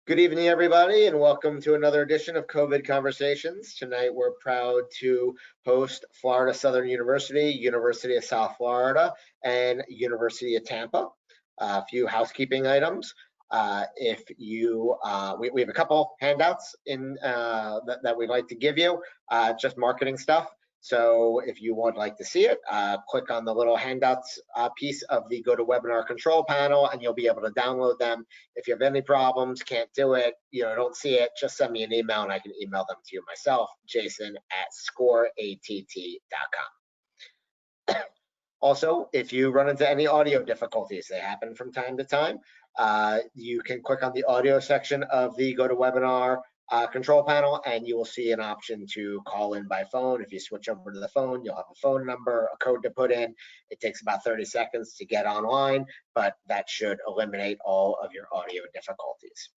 Good evening, everybody, and welcome to another edition of COVID Conversations. Tonight, we're proud to host Florida Southern University, University of South Florida, and University of Tampa. A few housekeeping items. We have a couple handouts that we'd like to give you, just marketing stuff. So if you would like to see it, click on the little handouts piece of the GoToWebinar control panel, and you'll be able to download them. If you have any problems, can't do it, don't see it, just send me an email and I can email them to you myself, jason@scoreatt.com. Also, if you run into any audio difficulties, they happen from time to time, you can click on the audio section of the GoToWebinar control panel, and you will see an option to call in by phone. If you switch over to the phone, you'll have a phone number, a code to put in. It takes about 30 seconds to get online, but that should eliminate all of your audio difficulties.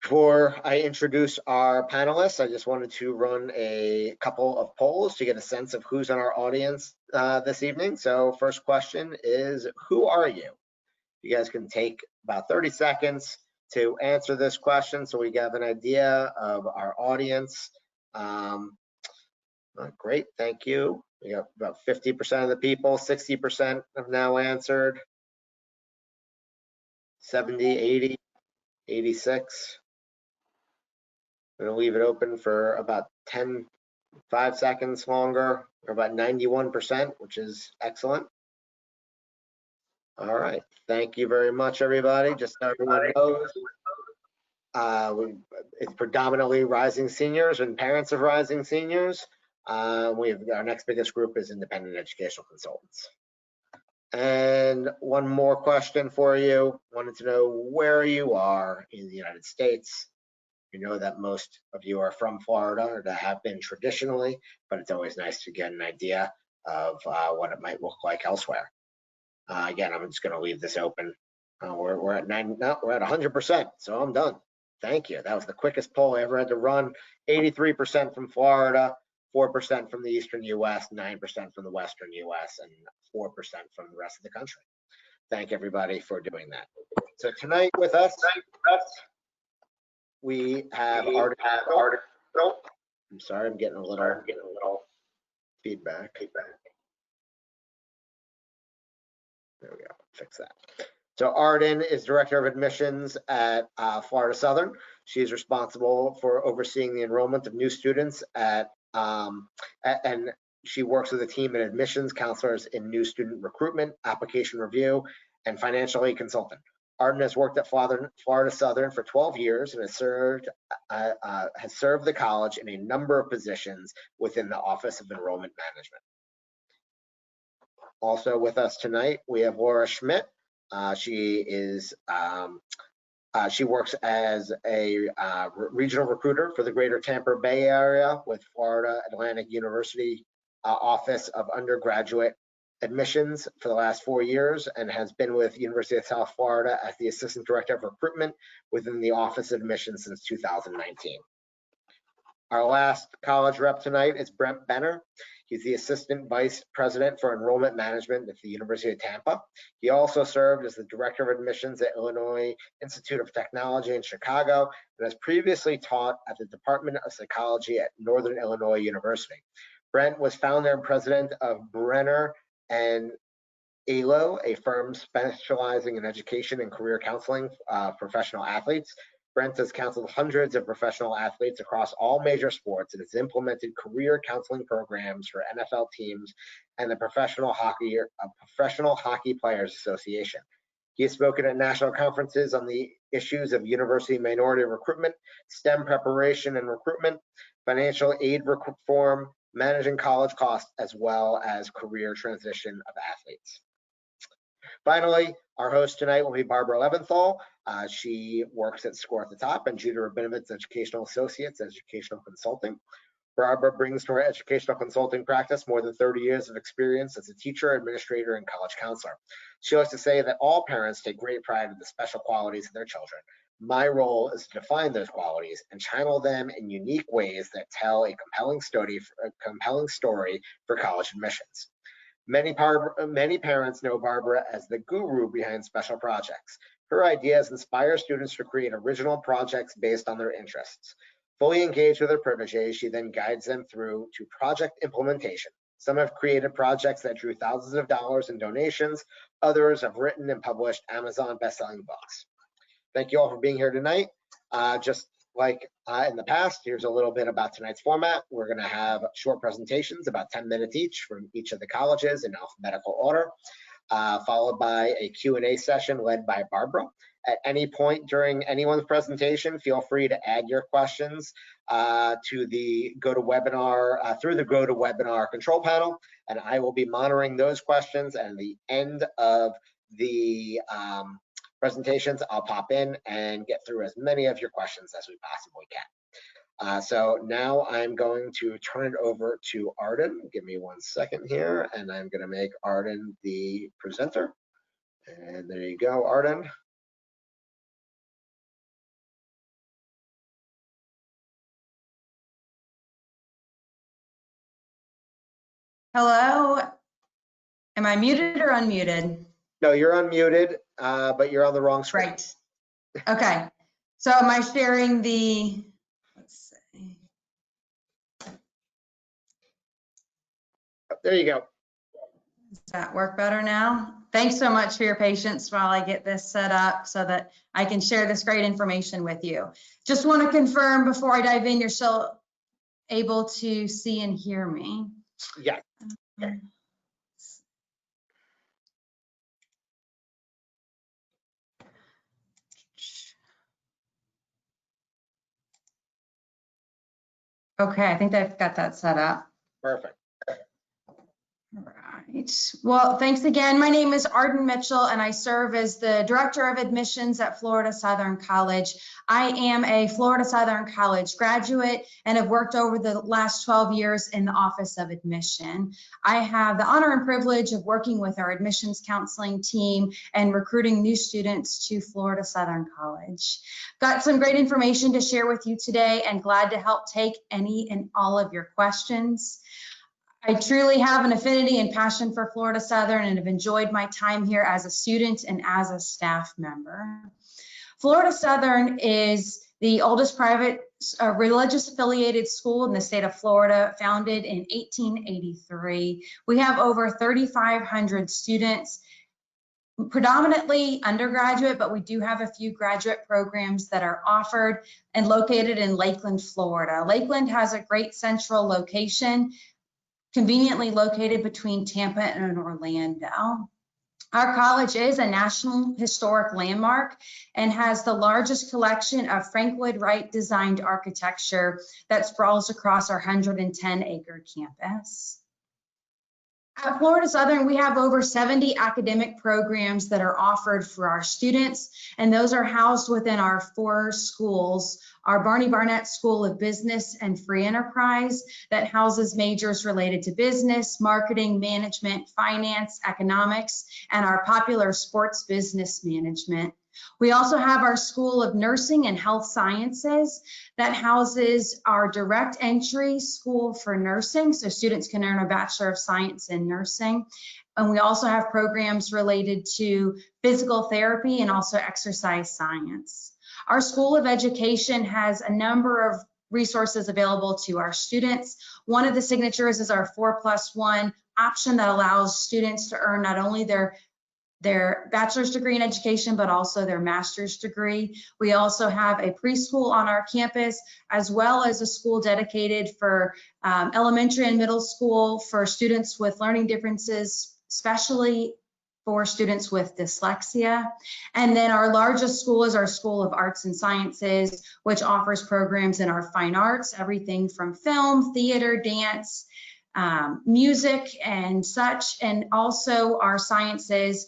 Before I introduce our panelists, I just wanted to run a couple of polls to get a sense of who's in our audience this evening. So first question is, who are you? You guys can take about 30 seconds to answer this question so we have an idea of our audience. Great, thank you. We got about 50% of the people, 60% have now answered, 70, 80, 86. I'm gonna leave it open for about 5 seconds longer, or about 91%, which is excellent. All right, thank you very much, everybody. Just so everyone knows, it's predominantly rising seniors and parents of rising seniors. Our next biggest group is independent educational consultants. And one more question for you. Wanted to know where you are in the United States. You know that most of you are from Florida, or that have been traditionally, but it's always nice to get an idea of what it might look like elsewhere. Again, I'm just going to leave this open. We're at 100%, so I'm done. Thank you. That was the quickest poll I ever had to run. 83% from Florida, 4% from the Eastern U.S., 9% from the Western U.S., and 4% from the rest of the country. Thank everybody for doing that. So tonight with us, we have Arden. I'm sorry, I'm getting a little feedback. There we go, fix that. So Arden is Director of Admissions at Florida Southern. She is responsible for overseeing the enrollment of new students and she works with a team in admissions, counselors in new student recruitment, application review, and financial aid consultant. Arden has worked at Florida Southern for 12 years and has served the college in a number of positions within the Office of Enrollment Management. Also with us tonight, we have Laura Schmit. She works as a regional recruiter for the greater Tampa Bay area with Florida Atlantic University Office of Undergraduate Admissions for the last 4 years, and has been with University of South Florida as the Assistant Director of Recruitment within the Office of Admissions since 2019. Our last college rep tonight is Brent Benner. He's the Assistant Vice President for Enrollment Management at the University of Tampa. He also served as the Director of Admissions at Illinois Institute of Technology in Chicago, and has previously taught at the Department of Psychology at Northern Illinois University. Brent was founder and president of Brenner and ALO, a firm specializing in education and career counseling professional athletes. Brent has counseled hundreds of professional athletes across all major sports and has implemented career counseling programs for NFL teams and the Professional Hockey Players Association. He has spoken at national conferences on the issues of university minority recruitment, STEM preparation and recruitment, financial aid reform, managing college costs, as well as career transition of athletes. Finally, our host tonight will be Barbara Leventhal. She works at Score at the Top and Judah Rabinovitz Educational Associates Educational Consulting. Barbara brings to her educational consulting practice more than 30 years of experience as a teacher, administrator, and college counselor. She likes to say that all parents take great pride in the special qualities of their children. My role is to define those qualities and channel them in unique ways that tell a compelling story for college admissions. Many parents know Barbara as the guru behind special projects. Her ideas inspire students to create original projects based on their interests. Fully engaged with her proteges, she then guides them through to project implementation. Some have created projects that drew thousands of dollars in donations. Others have written and published Amazon best-selling books. Thank you all for being here tonight. Just like in the past, here's a little bit about tonight's format. We're going to have short presentations, about 10 minutes each from each of the colleges in alphabetical order, followed by a Q&A session led by Barbara. At any point during anyone's presentation, feel free to add your questions to the GoToWebinar through the GoToWebinar control panel, and I will be monitoring those questions. And at the end of the presentations, I'll pop in and get through as many of your questions as we possibly can. So now I'm going to turn it over to Arden. Give me 1 second here, and I'm going to make Arden the presenter. And there you go, Arden. Hello, am I muted or unmuted? No, you're unmuted, but you're on the wrong screen. Right. Okay. So am I sharing the, let's see. There you go. Does that work better now? Thanks so much for your patience while I get this set up so that I can share this great information with you. Just want to confirm before I dive in, you're still able to see and hear me. Yeah. Okay. Okay, I think I've got that set up. Perfect. Right. Well, thanks again. My name is Arden Mitchell, and I serve as the Director of Admissions at Florida Southern College. I am a Florida Southern College graduate and have worked over the last 12 years in the Office of Admission. I have the honor and privilege of working with our admissions counseling team and recruiting new students to Florida Southern College. Got some great information to share with you today and glad to help take any and all of your questions. I truly have an affinity and passion for Florida Southern and have enjoyed my time here as a student and as a staff member. Florida Southern is the oldest private religious affiliated school in the state of Florida, founded in 1883. We have over 3,500 students, predominantly undergraduate, but we do have a few graduate programs that are offered and located in Lakeland, Florida. Lakeland has a great central location, conveniently located between Tampa and Orlando. Our college is a National Historic Landmark and has the largest collection of Frank Lloyd Wright designed architecture that sprawls across our 110-acre campus. At Florida Southern, we have over 70 academic programs that are offered for our students, and those are housed within our 4 schools. Our Barney Barnett School of Business and Free Enterprise that houses majors related to business, marketing, management, finance, economics, and our popular sports business management. We also have our School of Nursing and Health Sciences that houses our direct entry school for nursing, so students can earn a Bachelor of Science in Nursing. And we also have programs related to physical therapy and also exercise science. Our School of Education has a number of resources available to our students. One of the signatures is our 4+1 option that allows students to earn not only their bachelor's degree in education, but also their master's degree. We also have a preschool on our campus, as well as a school dedicated for elementary and middle school for students with learning differences, especially for students with dyslexia. And then our largest school is our School of Arts and Sciences, which offers programs in our fine arts, everything from film, theater, dance, music, and such, and also our sciences.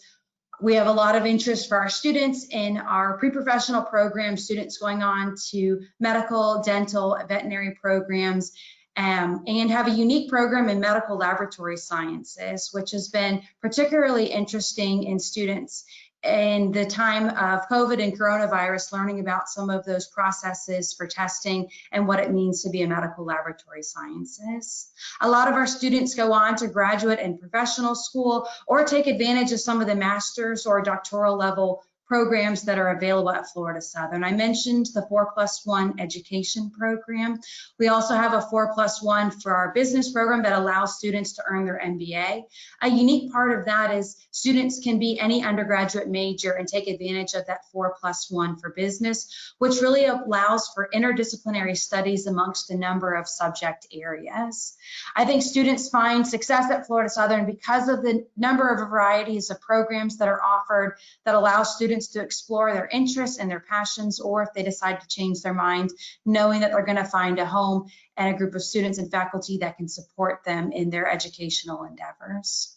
We have a lot of interest for our students in our pre-professional programs, students going on to medical, dental, veterinary programs, and have a unique program in medical laboratory sciences, which has been particularly interesting in students in the time of COVID and coronavirus, learning about some of those processes for testing and what it means to be a medical laboratory sciences. A lot of our students go on to graduate and professional school or take advantage of some of the master's or doctoral level programs that are available at Florida Southern. I mentioned the 4+1 education program. We also have a 4+1 for our business program that allows students to earn their MBA. A unique part of that is students can be any undergraduate major and take advantage of that 4+1 for business, which really allows for interdisciplinary studies amongst a number of subject areas. I think students find success at Florida Southern because of the number of varieties of programs that are offered that allow students to explore their interests and their passions, or if they decide to change their mind, knowing that they're going to find a home and a group of students and faculty that can support them in their educational endeavors.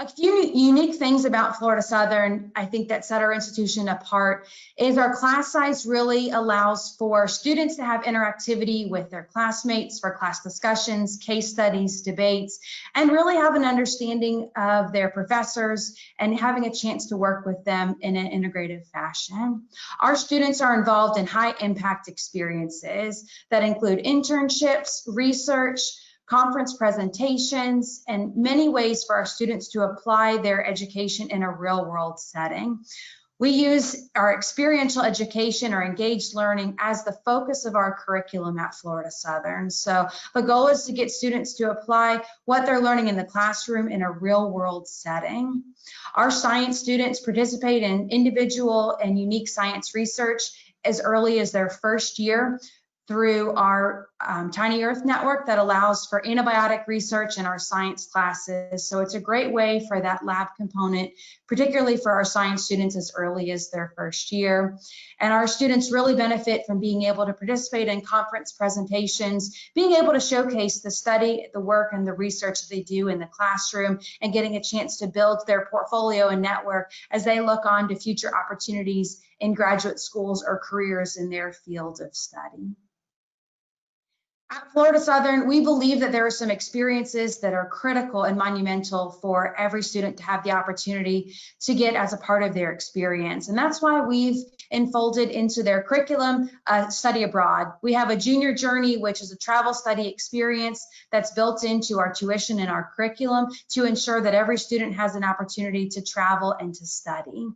A few unique things about Florida Southern, I think, that set our institution apart is our class size really allows for students to have interactivity with their classmates for class discussions, case studies, debates, and really have an understanding of their professors and having a chance to work with them in an integrative fashion. Our students are involved in high impact experiences that include internships, research, conference presentations, and many ways for our students to apply their education in a real-world setting. We use our experiential education or engaged learning as the focus of our curriculum at Florida Southern. So the goal is to get students to apply what they're learning in the classroom in a real-world setting. Our science students participate in individual and unique science research as early as their first year through our Tiny Earth network that allows for antibiotic research in our science classes. So it's a great way for that lab component, particularly for our science students as early as their first year. And our students really benefit from being able to participate in conference presentations, being able to showcase the study, the work, and the research that they do in the classroom, and getting a chance to build their portfolio and network as they look on to future opportunities in graduate schools or careers in their field of study. At Florida Southern, we believe that there are some experiences that are critical and monumental for every student to have the opportunity to get as a part of their experience. And that's why we've enfolded into their curriculum study abroad. We have a junior journey, which is a travel study experience that's built into our tuition and our curriculum to ensure that every student has an opportunity to travel and to study.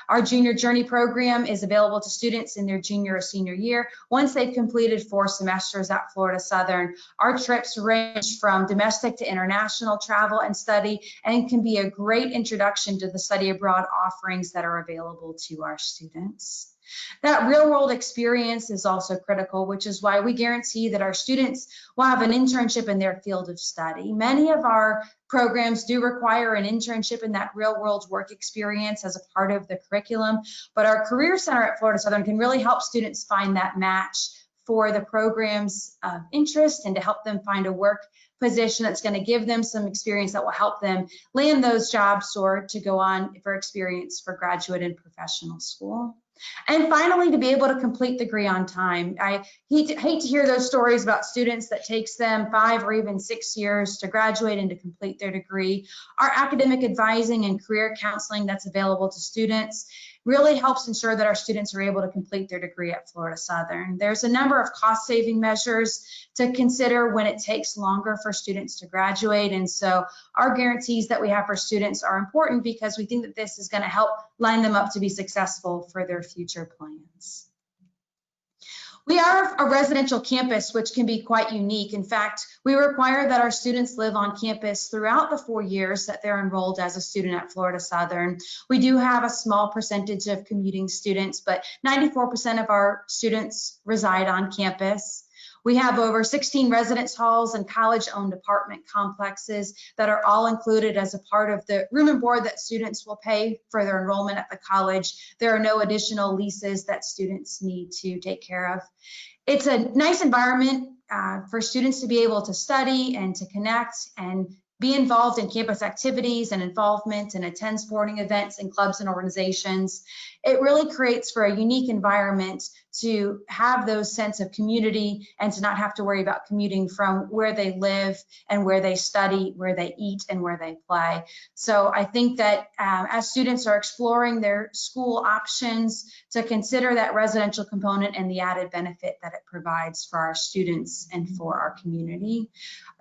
Our Junior Journey program is available to students in their junior or senior year once they've completed 4 semesters at Florida Southern. Our trips range from domestic to international travel and study, and can be a great introduction to the study abroad offerings that are available to our students. That real-world experience is also critical, which is why we guarantee that our students will have an internship in their field of study. Many of our programs do require an internship in that real-world work experience as a part of the curriculum, but our Career Center at Florida Southern can really help students find that match for the program's interest and to help them find a work position that's going to give them some experience that will help them land those jobs or to go on for experience for graduate and professional school. And finally, to be able to complete the degree on time. I hate to hear those stories about students that takes them 5 or even 6 years to graduate and to complete their degree. Our academic advising and career counseling that's available to students really helps ensure that our students are able to complete their degree at Florida Southern. There's a number of cost-saving measures to consider when it takes longer for students to graduate, and so our guarantees that we have for students are important because we think that this is going to help line them up to be successful for their future plans. We are a residential campus, which can be quite unique. In fact, we require that our students live on campus throughout the 4 years that they're enrolled as a student at Florida Southern. We do have a small percentage of commuting students, but 94% of our students reside on campus. We have over 16 residence halls and college-owned apartment complexes that are all included as a part of the room and board that students will pay for their enrollment at the college. There are no additional leases that students need to take care of. It's a nice environment for students to be able to study and to connect and be involved in campus activities and involvement and attend sporting events and clubs and organizations. It really creates for a unique environment to have those sense of community and to not have to worry about commuting from where they live and where they study, where they eat, and where they play. So I think that as students are exploring their school options, to consider that residential component and the added benefit that it provides for our students and for our community.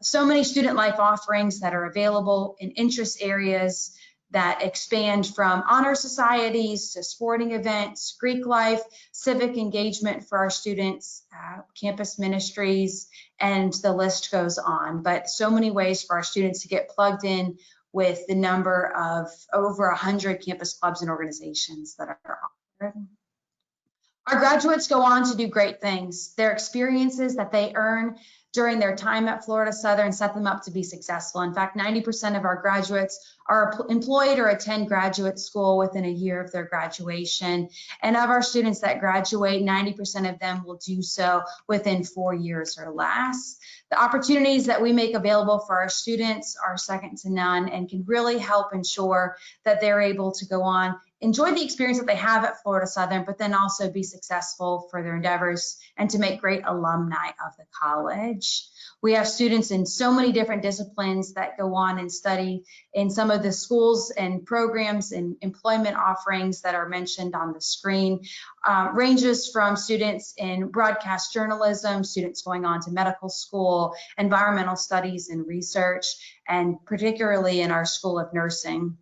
So many student life offerings that are available in interest areas that expand from honor societies to sporting events, Greek life, civic engagement for our students, campus ministries, and the list goes on. But so many ways for our students to get plugged in with the number of over 100 campus clubs and organizations that are offered. Our graduates go on to do great things. Their experiences that they earn during their time at Florida Southern set them up to be successful. In fact, 90% of our graduates are employed or attend graduate school within a year of their graduation. And of our students that graduate, 90% of them will do so within 4 years or less. The opportunities that we make available for our students are second to none and can really help ensure that they're able to go on, enjoy the experience that they have at Florida Southern, but then also be successful for their endeavors and to make great alumni of the college. We have students in so many different disciplines that go on and study in some of the schools and programs and employment offerings that are mentioned on the screen. Ranges from students in broadcast journalism, students going on to medical school, environmental studies and research, and particularly in our School of Nursing.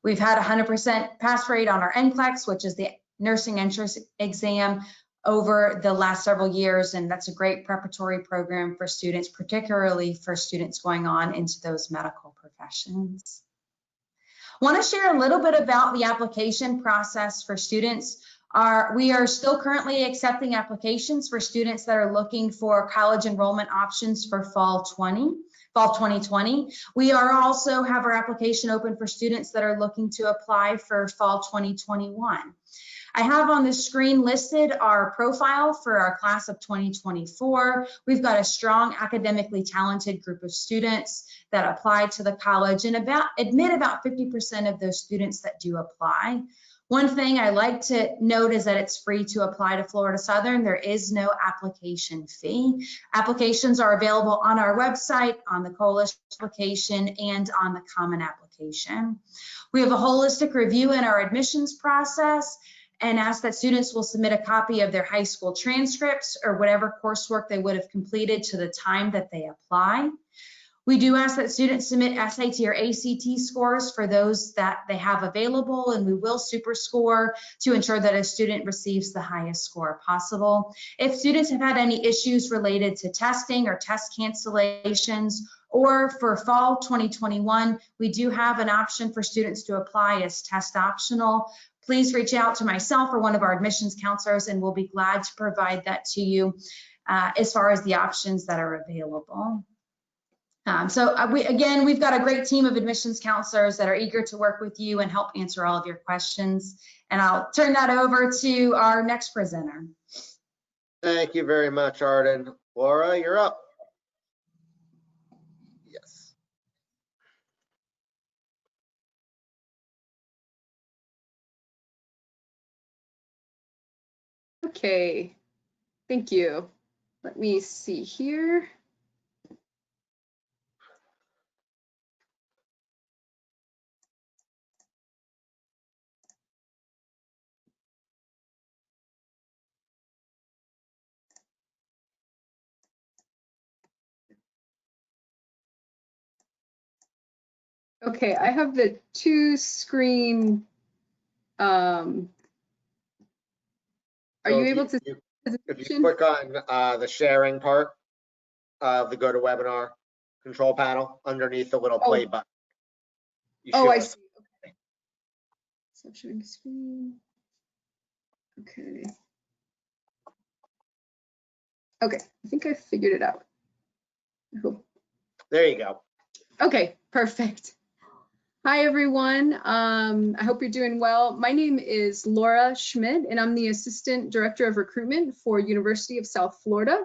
We've had 100% pass rate on our NCLEX, which is the nursing entrance exam, over the last several years, and that's a great preparatory program for students, particularly for students going on into those medical professions. I want to share a little bit about the application process for students. We are still currently accepting applications for students that are looking for college enrollment options for fall 2020. We are also have our application open for students that are looking to apply for fall 2021. I have on the screen listed our profile for our class of 2024. We've got a strong academically talented group of students that apply to the college, and admit about 50% of those students that do apply. One thing I like to note is that it's free to apply to Florida Southern. There is no application fee. Applications are available on our website, on the Coalition application, and on the Common application. We have a holistic review in our admissions process and ask that students will submit a copy of their high school transcripts or whatever coursework they would have completed to the time that they apply. We do ask that students submit SAT or ACT scores for those that they have available, and we will super score to ensure that a student receives the highest score possible. If students have had any issues related to testing or test cancellations, or for fall 2021, we do have an option for students to apply as test optional. Please reach out to myself or one of our admissions counselors, and we'll be glad to provide that to you as far as the options that are available. We've got a great team of admissions counselors that are eager to work with you and help answer all of your questions. And I'll turn that over to our next presenter. Thank you very much, Arden. Laura, you're up. Yes. Okay, thank you. Let me see here. Okay, I have the two screen. Are you able to? If you click on the sharing part of the GoToWebinar control panel underneath the little play button. Oh, I see. Okay. Stop sharing screen. Okay. Okay, I think I figured it out. I hope. There you go. Okay, perfect. Hi, everyone. I hope you're doing well. My name is Laura Schmit, and I'm the Assistant Director of Recruitment for University of South Florida.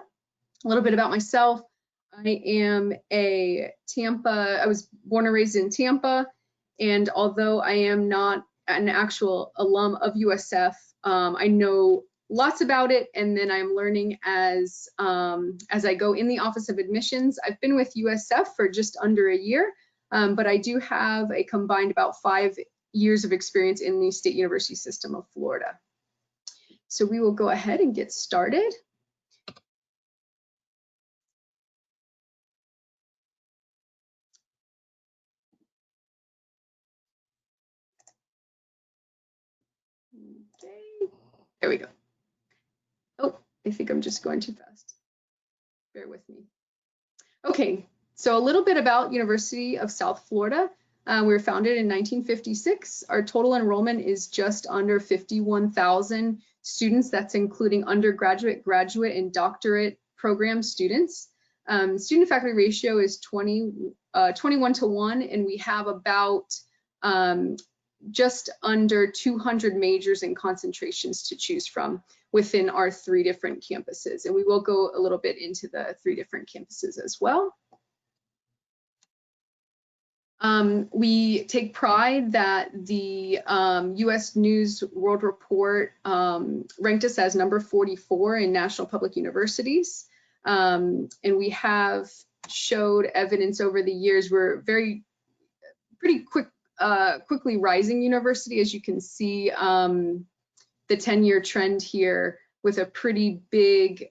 A little bit about myself. I am I was born and raised in Tampa, and although I am not an actual alum of USF, I know lots about it, and then I'm learning as I go in the Office of Admissions. I've been with USF for just under a year. But I do have a combined about 5 years of experience in the State University system of Florida. So we will go ahead and get started. There we go. Oh, I think I'm just going too fast. Bear with me. Okay, so a little bit about University of South Florida. We were founded in 1956. Our total enrollment is just under 51,000 students. That's including undergraduate, graduate, and doctorate program students. Student faculty ratio is 21 to 1, and we have about just under 200 majors and concentrations to choose from within our 3 different campuses. And we will go a little bit into the 3 different campuses as well. We take pride that the US News World Report ranked us as number 44 in national public universities. And we have showed evidence over the years. We're pretty quickly rising university, as you can see the 10-year trend here, with a pretty big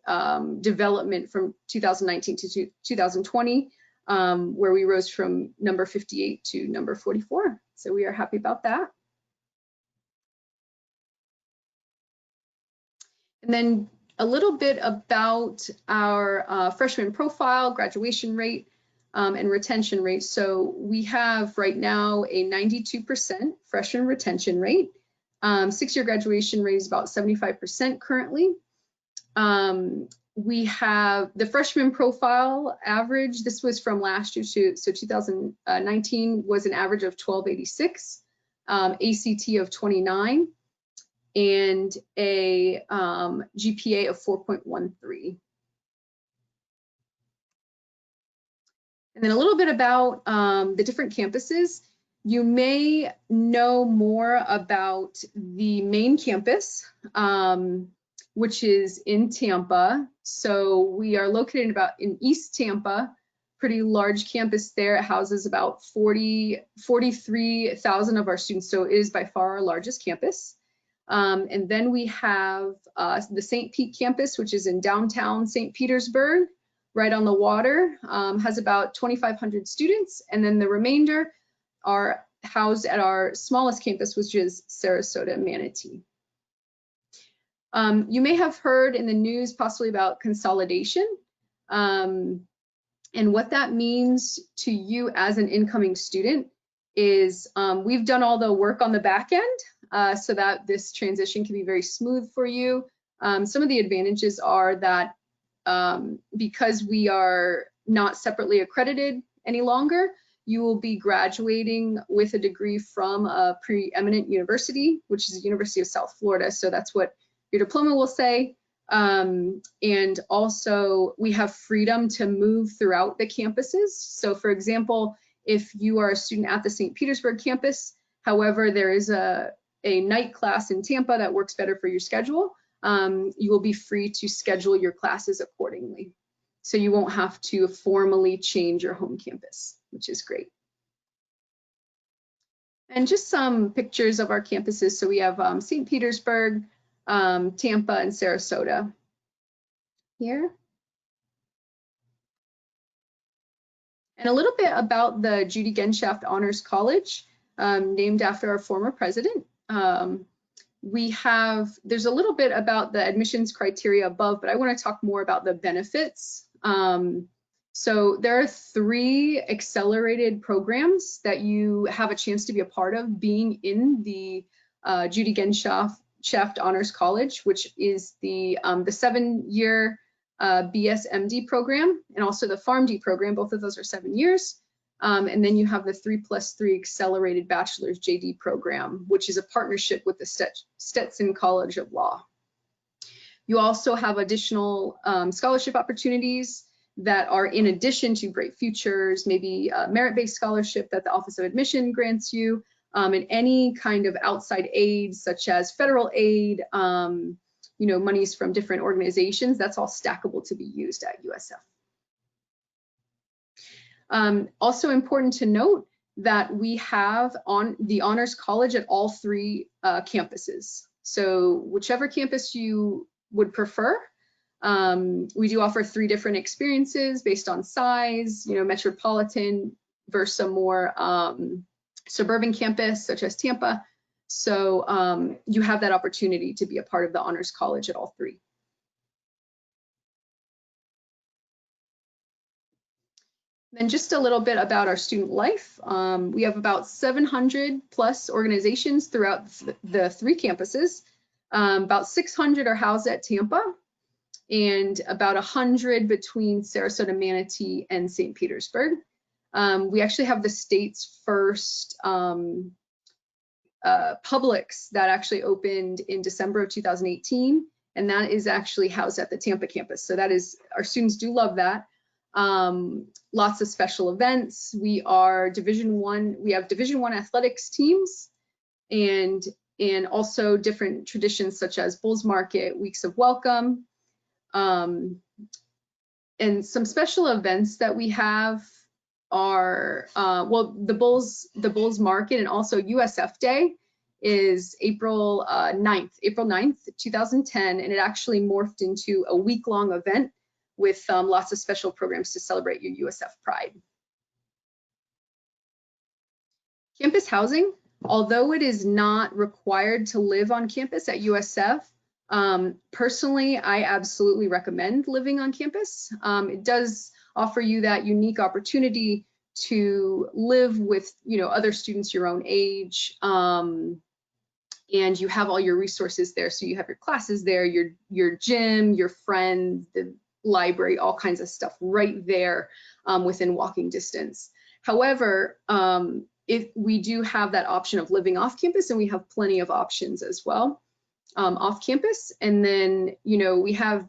development from 2019 to 2020, where we rose from number 58 to number 44. So we are happy about that. And then a little bit about our freshman profile, graduation rate, and retention rate. So we have right now a 92% freshman retention rate. 6-year graduation rate is about 75% currently. We have the freshman profile average. This was from last year, so 2019 was an average of 1286, ACT of 29, and a GPA of 4.13. And then a little bit about the different campuses. You may know more about the main campus, which is in Tampa. So we are located in East Tampa, pretty large campus there. It houses about 43,000 of our students. So it is by far our largest campus. And then we have the St. Pete campus, which is in downtown St. Petersburg, right on the water, has about 2,500 students. And then the remainder are housed at our smallest campus, which is Sarasota, Manatee. You may have heard in the news possibly about consolidation, and what that means to you as an incoming student is we've done all the work on the back end so that this transition can be very smooth for you. Some of the advantages are that because we are not separately accredited any longer, you will be graduating with a degree from a preeminent university, which is the University of South Florida. So that's what your diploma will say. And also we have freedom to move throughout the campuses. So for example, if you are a student at the St. Petersburg campus, however, there is a night class in Tampa that works better for your schedule, you will be free to schedule your classes accordingly. So you won't have to formally change your home campus, which is great. And just some pictures of our campuses. So we have St. Petersburg, Tampa, and Sarasota here. And a little bit about the Judy Genshaft Honors College, named after our former president. There's a little bit about the admissions criteria above, but I want to talk more about the benefits. So there are 3 accelerated programs that you have a chance to be a part of being in the Judy Genshaft Honors College, which is the 7-year BSMD program and also the PharmD program. Both of those are 7 years. And then you have the 3+3 accelerated bachelor's JD program, which is a partnership with the Stetson College of Law. You also have additional scholarship opportunities that are in addition to Great Futures, maybe a merit-based scholarship that the Office of Admission grants you, and any kind of outside aid, such as federal aid, monies from different organizations. That's all stackable to be used at USF. Also important to note that we have the Honors College at all 3 campuses. So whichever campus you would prefer, we do offer 3 different experiences based on size, metropolitan versus a more suburban campus such as Tampa. So you have that opportunity to be a part of the Honors College at all three. Then just a little bit about our student life. We have about 700 plus organizations throughout the three campuses. About 600 are housed at Tampa, and about 100 between Sarasota, Manatee, and St. Petersburg. We actually have the state's first Publix that actually opened in December of 2018, and that is actually housed at the Tampa campus. So that is, our students do love that. Lots of special events. We are Division I, we have Division I athletics teams, and also different traditions such as Bulls Market, Weeks of Welcome, and some special events that we have are, well, the Bulls Market and also USF Day is April 9th, 2010, and it actually morphed into a week-long event with lots of special programs to celebrate your USF pride. Campus housing, although it is not required to live on campus at USF, personally, I absolutely recommend living on campus. It does offer you that unique opportunity to live with, other students your own age, and you have all your resources there. So you have your classes there, your gym, your friends, the library, all kinds of stuff right there within walking distance. However, we do have that option of living off campus, and we have plenty of options as well off campus. And then, we have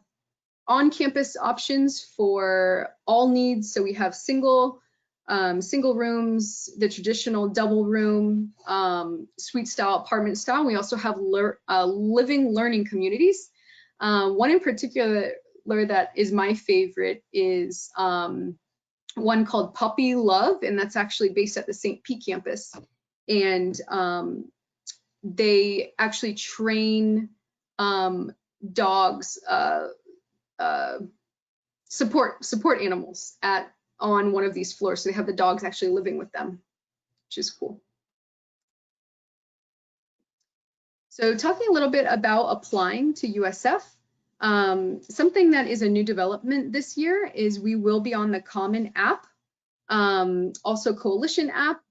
on campus options for all needs. So we have single rooms, the traditional double room, suite style, apartment style. We also have living learning communities. One in particular that is my favorite is one called Puppy Love, and that's actually based at the St. Pete campus. And they actually train dogs, support animals on one of these floors. So they have the dogs actually living with them, which is cool. So talking a little bit about applying to USF. Something that is a new development this year is we will be on the Common app, also Coalition app,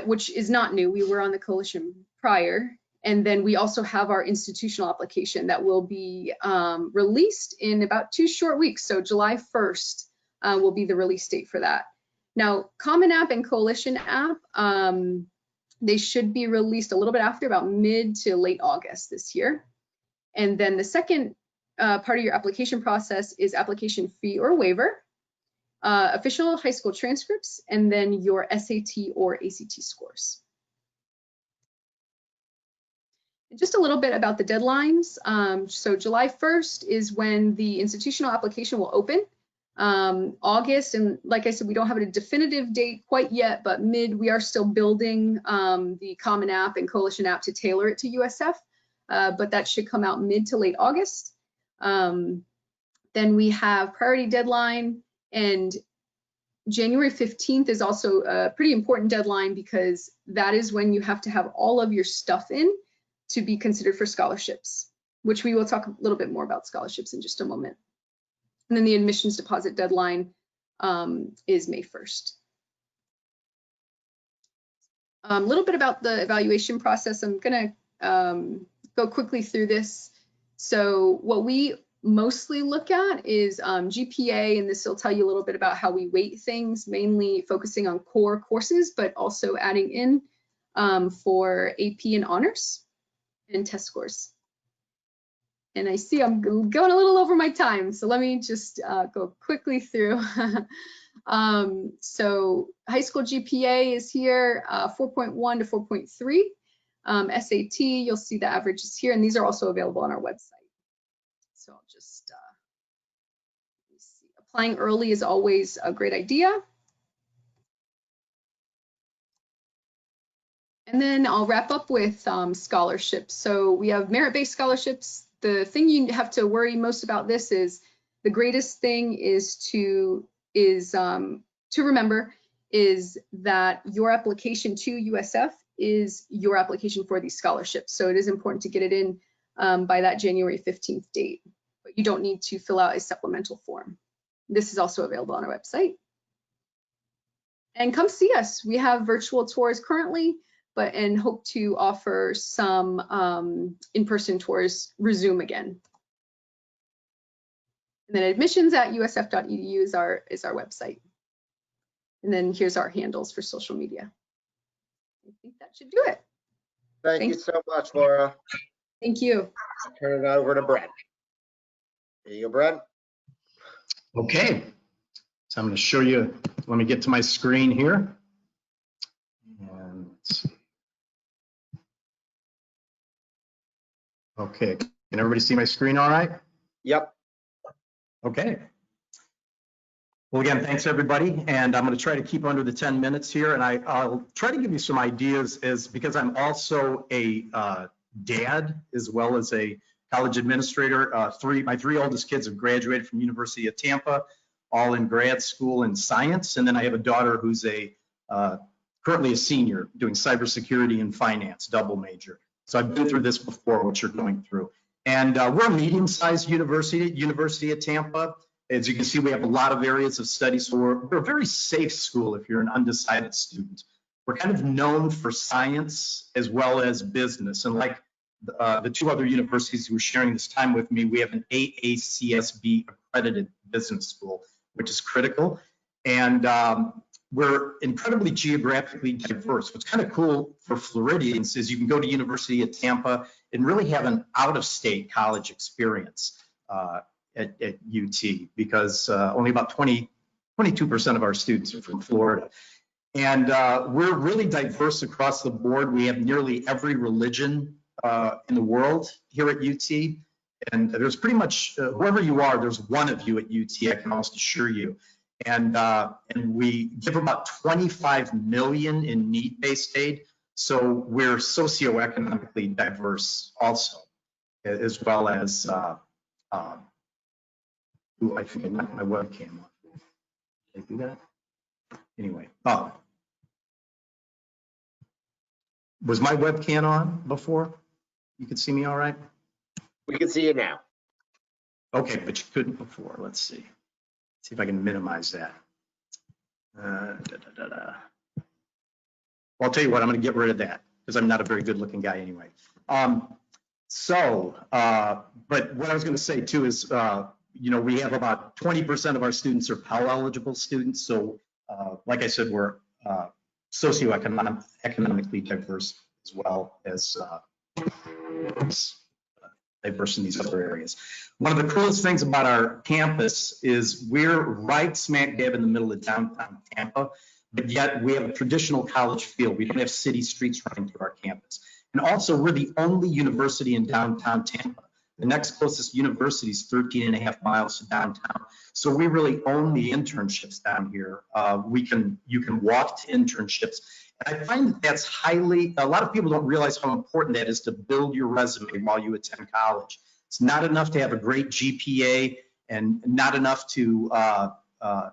which is not new. We were on the Coalition prior. And then we also have our institutional application that will be released in about 2 short weeks. So July 1st will be the release date for that. Now, Common app and Coalition app, they should be released a little bit after, about mid to late August this year. And then the second part of your application process is application fee or waiver, official high school transcripts, and then your SAT or ACT scores. And just a little bit about the deadlines. So July 1st is when the institutional application will open. August, and like I said, we don't have a definitive date quite yet, but we are still building the Common app and Coalition app to tailor it to USF. But that should come out mid to late August. Then we have priority deadline, and January 15th is also a pretty important deadline because that is when you have to have all of your stuff in to be considered for scholarships, which we will talk a little bit more about scholarships in just a moment. And then the admissions deposit deadline is May 1st. A little bit about the evaluation process. I'm gonna go quickly through this. So what we mostly look at is GPA, and this will tell you a little bit about how we weight things, mainly focusing on core courses, but also adding in for AP and honors and test scores. And I see I'm going a little over my time, so let me just go quickly through. So high school GPA is here, 4.1 to 4.3. SAT, you'll see the averages here, and these are also available on our website. So I'll just let me see. Applying early is always a great idea. And then I'll wrap up with scholarships. So we have merit-based scholarships. The thing you have to worry most about this is the greatest thing is to remember is that your application to USF is your application for these scholarships. So it is important to get it in by that January 15th date, but you don't need to fill out a supplemental form. This is also available on our website. And come see us. We have virtual tours currently, and hope to offer some in-person tours, resume again. And then admissions at usf.edu is our website. And then here's our handles for social media. I think that should do it. Thank you so much, Laura. Thank you. I'll turn it over to Brent. There you go, Brent. Okay, so I'm going to show you, let me get to my screen here. And okay, can everybody see my screen all right? Yep. Okay. Well, again, thanks everybody. And I'm going to try to keep under the 10 minutes here. And I'll try to give you some ideas because I'm also a dad as well as a college administrator. My three oldest kids have graduated from University of Tampa, all in grad school in science. And then I have a daughter who's currently a senior doing cybersecurity and finance, double major. So I've been through this before, what you're going through. And we're a medium-sized University of Tampa. As you can see, we have a lot of areas of study. So we're a very safe school if you're an undecided student. We're kind of known for science as well as business. And like the two other universities who are sharing this time with me, we have an AACSB accredited business school, which is critical. And we're incredibly geographically diverse. What's kind of cool for Floridians is you can go to University of Tampa and really have an out-of-state college experience at UT, because only about 22% of our students are from Florida. And we're really diverse across the board. We have nearly every religion in the world here at UT. And there's pretty much, whoever you are, there's one of you at UT, I can almost assure you. And we give about 25 million in need-based aid. So we're socioeconomically diverse also, as well as, I think I knocked my webcam off. Did I do that? Anyway, was my webcam on before? You could see me all right? We can see you now. Okay, but you couldn't before. Let's see. See if I can minimize that. Well, I'll tell you what, I'm going to get rid of that because I'm not a very good looking guy anyway. But what I was going to say too is, we have about 20% of our students are Pell eligible students. So like I said, we're socioeconomically diverse as well as diverse in these other areas. One of the coolest things about our campus is we're right smack dab in the middle of downtown Tampa, but yet we have a traditional college feel. We don't have city streets running through our campus. And also, we're the only university in downtown Tampa. The next closest university is 13.5 miles to downtown. So we really own the internships down here. You can walk to internships. And I find that that's a lot of people don't realize how important that is to build your resume while you attend college. It's not enough to have a great GPA and not enough to have a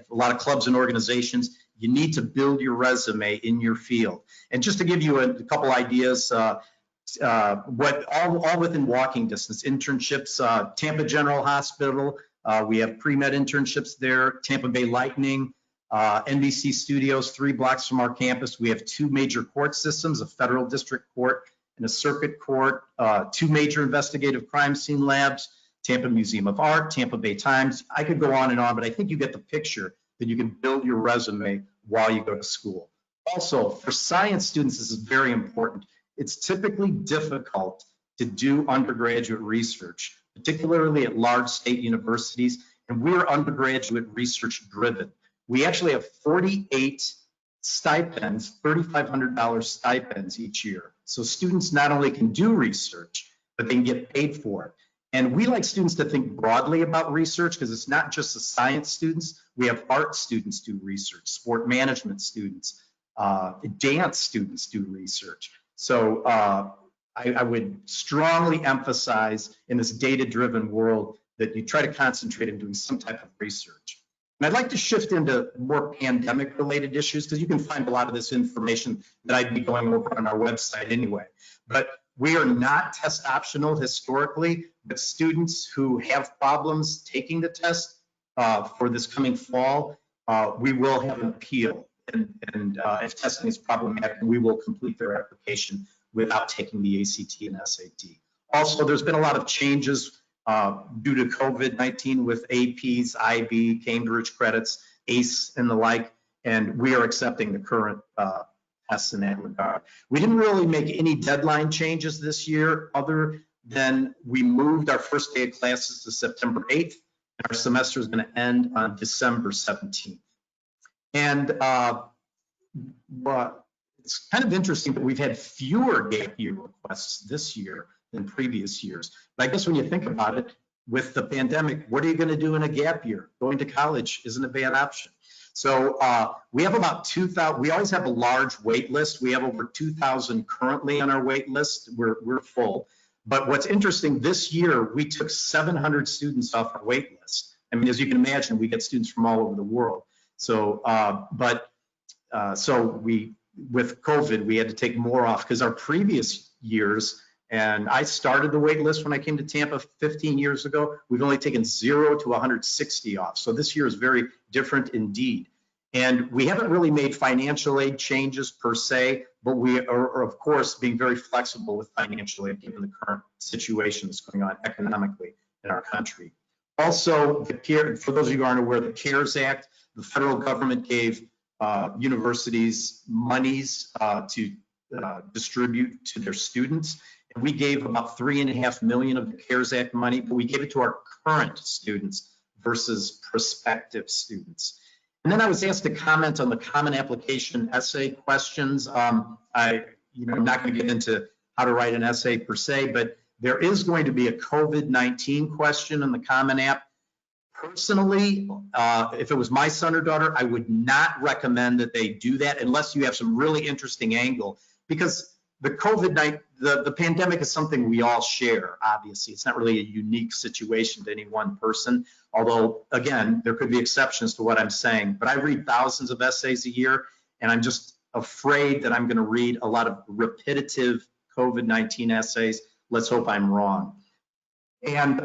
lot of clubs and organizations. You need to build your resume in your field. And just to give you a couple ideas, all within walking distance, internships, Tampa General Hospital, we have pre-med internships there, Tampa Bay Lightning, NBC Studios, 3 blocks from our campus. We have 2 major court systems, a federal district court and a circuit court, 2 major investigative crime scene labs, Tampa Museum of Art, Tampa Bay Times. I could go on, but I think you get the picture that you can build your resume while you go to school. Also, for science students, this is very important. It's typically difficult to do undergraduate research, particularly at large state universities, and we're undergraduate research driven. We actually have 48 stipends, $3,500 stipends each year. So students not only can do research, but they can get paid for it. And we like students to think broadly about research because it's not just the science students. We have art students do research, sport management students, dance students do research. So I would strongly emphasize in this data-driven world that you try to concentrate on doing some type of research. And I'd like to shift into more pandemic related issues because you can find a lot of this information that I'd be going over on our website anyway. But we are not test optional historically, but students who have problems taking the test for this coming fall, we will have an appeal. And if testing is problematic, we will complete their application without taking the ACT and SAT. Also, there's been a lot of changes due to COVID-19 with APs, IB, Cambridge credits, ACE, and the like, and we are accepting the current tests in that regard. We didn't really make any deadline changes this year other than we moved our first day of classes to September 8th, and our semester is going to end on December 17th. And it's kind of interesting that we've had fewer gap year requests this year than previous years. But I guess when you think about it, with the pandemic, what are you going to do in a gap year? Going to college isn't a bad option. So we have about 2,000, we always have a large wait list. We have over 2,000 currently on our wait list. We're full. But what's interesting, this year, we took 700 students off our wait list. I mean, as you can imagine, we get students from all over the world. So, with COVID, we had to take more off because our previous years, and I started the wait list when I came to Tampa 15 years ago, we've only taken 0 to 160 off. So this year is very different indeed. And we haven't really made financial aid changes per se, but we are, of course, being very flexible with financial aid given the current situation that's going on economically in our country. Also, for those of you who aren't aware, the CARES Act, the federal government gave universities monies to distribute to their students. And we gave about $3.5 million of the CARES Act money, but we gave it to our current students versus prospective students. And then I was asked to comment on the common application essay questions. I'm not going to get into how to write an essay per se, but there is going to be a COVID-19 question in the Common App. Personally, if it was my son or daughter, I would not recommend that they do that unless you have some really interesting angle, because the pandemic is something we all share, obviously. It's not really a unique situation to any one person, although, again, there could be exceptions to what I'm saying. But I read thousands of essays a year, and I'm just afraid that I'm going to read a lot of repetitive COVID-19 essays. Let's hope I'm wrong. And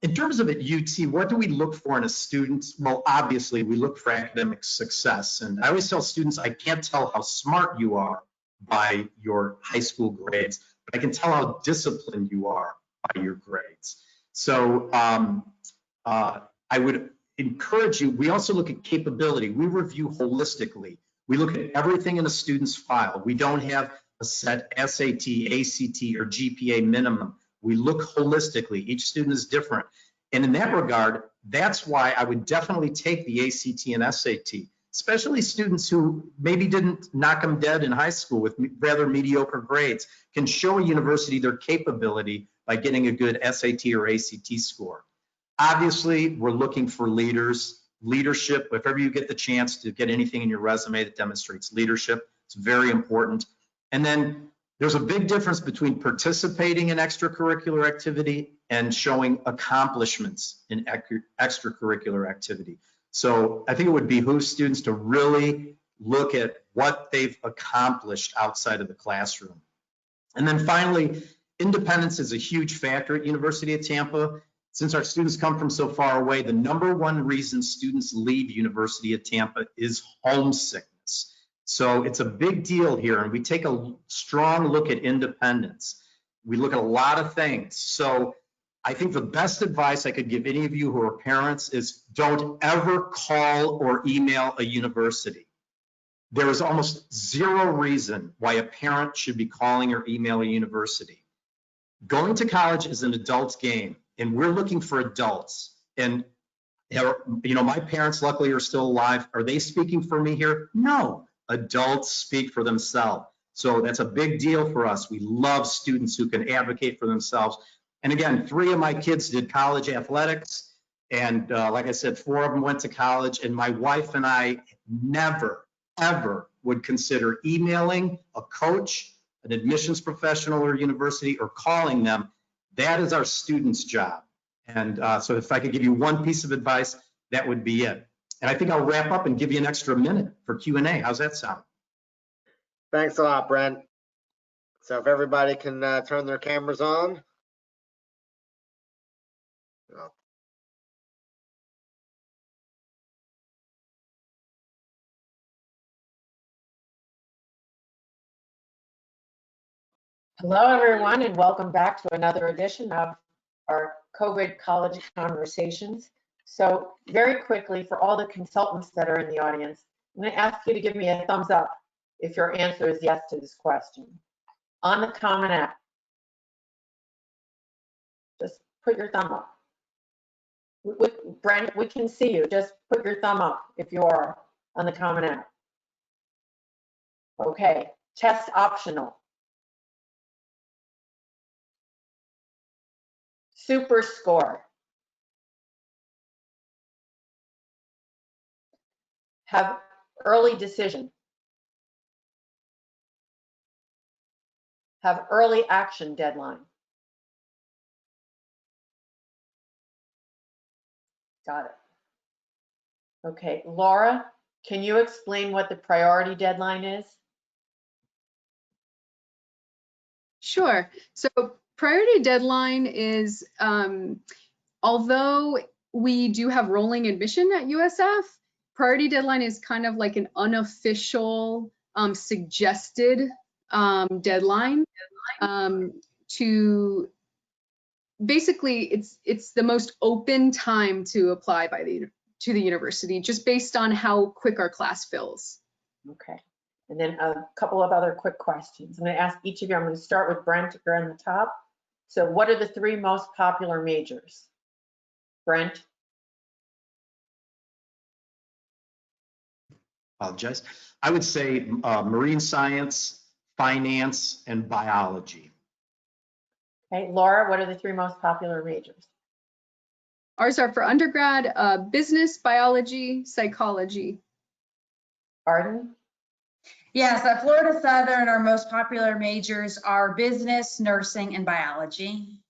in terms of at UT, what do we look for in a student? Well, obviously, we look for academic success. And I always tell students, I can't tell how smart you are by your high school grades, but I can tell how disciplined you are by your grades. So I would encourage you, we also look at capability. We review holistically. We look at everything in a student's file. We don't have a set SAT, ACT, or GPA minimum. We look holistically. Each student is different. And in that regard, that's why I would definitely take the ACT and SAT, especially students who maybe didn't knock them dead in high school with rather mediocre grades, can show a university their capability by getting a good SAT or ACT score. Obviously, we're looking for leadership. If ever you get the chance to get anything in your resume that demonstrates leadership, it's very important. And then there's a big difference between participating in extracurricular activity and showing accomplishments in extracurricular activity. So I think it would behoove students to really look at what they've accomplished outside of the classroom. And then finally, independence is a huge factor at University of Tampa. Since our students come from so far away, the #1 reason students leave University of Tampa is homesickness. So it's a big deal here, and we take a strong look at independence. We look at a lot of things. So I think the best advice I could give any of you who are parents is don't ever call or email a university. There is almost zero reason why a parent should be calling or emailing a university. Going to college is an adult's game, and we're looking for adults. And my parents luckily are still alive. Are they speaking for me here? No. Adults speak for themselves. So that's a big deal for us. We love students who can advocate for themselves. And again, 3 of my kids did college athletics. And like I said, 4 of them went to college. And my wife and I never, ever would consider emailing a coach, an admissions professional or university, or calling them. That is our students' job. And so if I could give you one piece of advice, that would be it. And I think I'll wrap up and give you an extra minute for Q&A. How's that sound? Thanks a lot, Brent. So if everybody can turn their cameras on. Oh. Hello, everyone, and welcome back to another edition of our COVID College Conversations. So very quickly, for all the consultants that are in the audience, I'm going to ask you to give me a thumbs up if your answer is yes to this question. On the Common App, just put your thumb up. Brent, we can see you. Just put your thumb up if you are on the Common App. Okay, test optional. Super score. Have early decision. Have early action deadline. Got it. Okay, Laura, can you explain what the priority deadline is? Sure. So priority deadline is, although we do have rolling admission at USF, priority deadline is kind of like an unofficial suggested deadline to basically it's the most open time to apply by to the university, just based on how quick our class fills. Okay, and then a couple of other quick questions. I'm going to ask each of you. I'm going to start with Brent. You're on the top. So what are the 3 most popular majors? Brent? Apologize. I would say marine science, finance, and biology. Okay, Laura, what are the 3 most popular majors? Ours are for undergrad, business, biology, psychology. Arden? Yes, at Florida Southern, our most popular majors are business, nursing, and biology.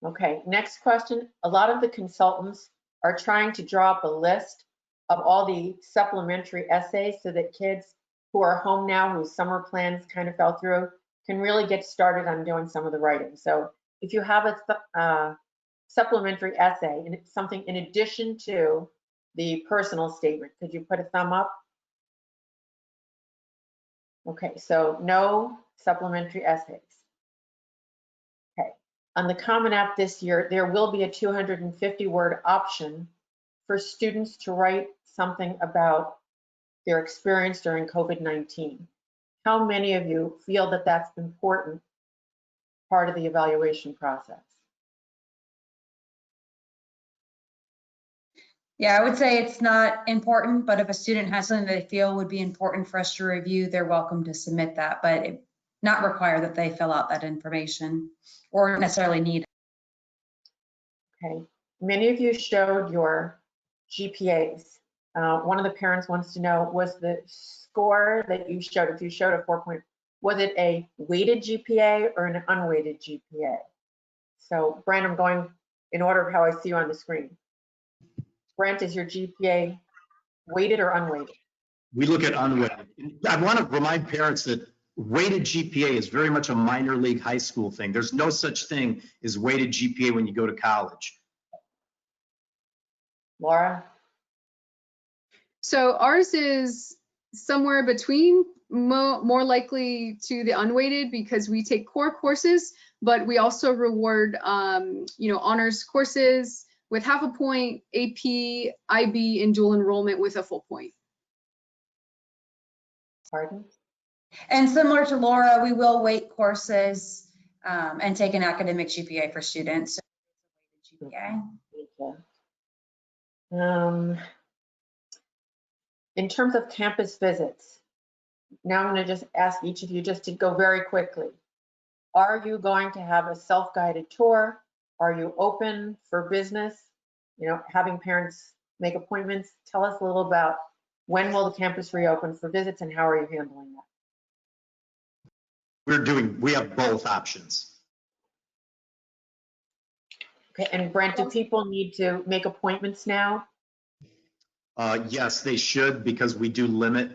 Okay, next question. A lot of the consultants are trying to draw up a list of all the supplementary essays so that kids who are home now, whose summer plans kind of fell through, can really get started on doing some of the writing. So if you have a supplementary essay and it's something in addition to the personal statement, could you put a thumb up? Okay, so no supplementary essays. Okay, on the Common App this year, there will be a 250-word option for students to write something about their experience during COVID-19. How many of you feel that that's an important part of the evaluation process? Yeah, I would say it's not important, but if a student has something they feel would be important for us to review, they're welcome to submit that, but not require that they fill out that information or necessarily need. Okay, many of you showed your GPAs. One of the parents wants to know, was the score that you showed, if you showed a 4 was it a weighted GPA or an unweighted GPA? So Brent, I'm going in order of how I see you on the screen. Brent, is your GPA weighted or unweighted? We look at unweighted. I want to remind parents that weighted GPA is very much a minor league high school thing. There's no such thing as weighted GPA when you go to college. Laura? So ours is somewhere between more likely to the unweighted because we take core courses, but we also reward, honors courses with half a point, AP, IB, and dual enrollment with a full point. Pardon? And similar to Laura, we will weight courses and take an academic GPA for students. So GPA. In terms of campus visits, now I'm going to just ask each of you just to go very quickly. Are you going to have a self-guided tour? Are you open for business? Having parents make appointments. Tell us a little about when will the campus reopen for visits and how are you handling that? We have both options. Okay, and Brent, do people need to make appointments now? Yes, they should, because we do limit,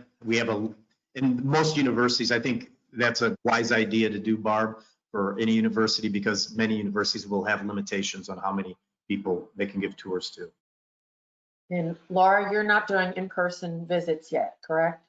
in most universities, I think that's a wise idea to do, Barb, for any university, because many universities will have limitations on how many people they can give tours to. And Laura, you're not doing in-person visits yet, correct?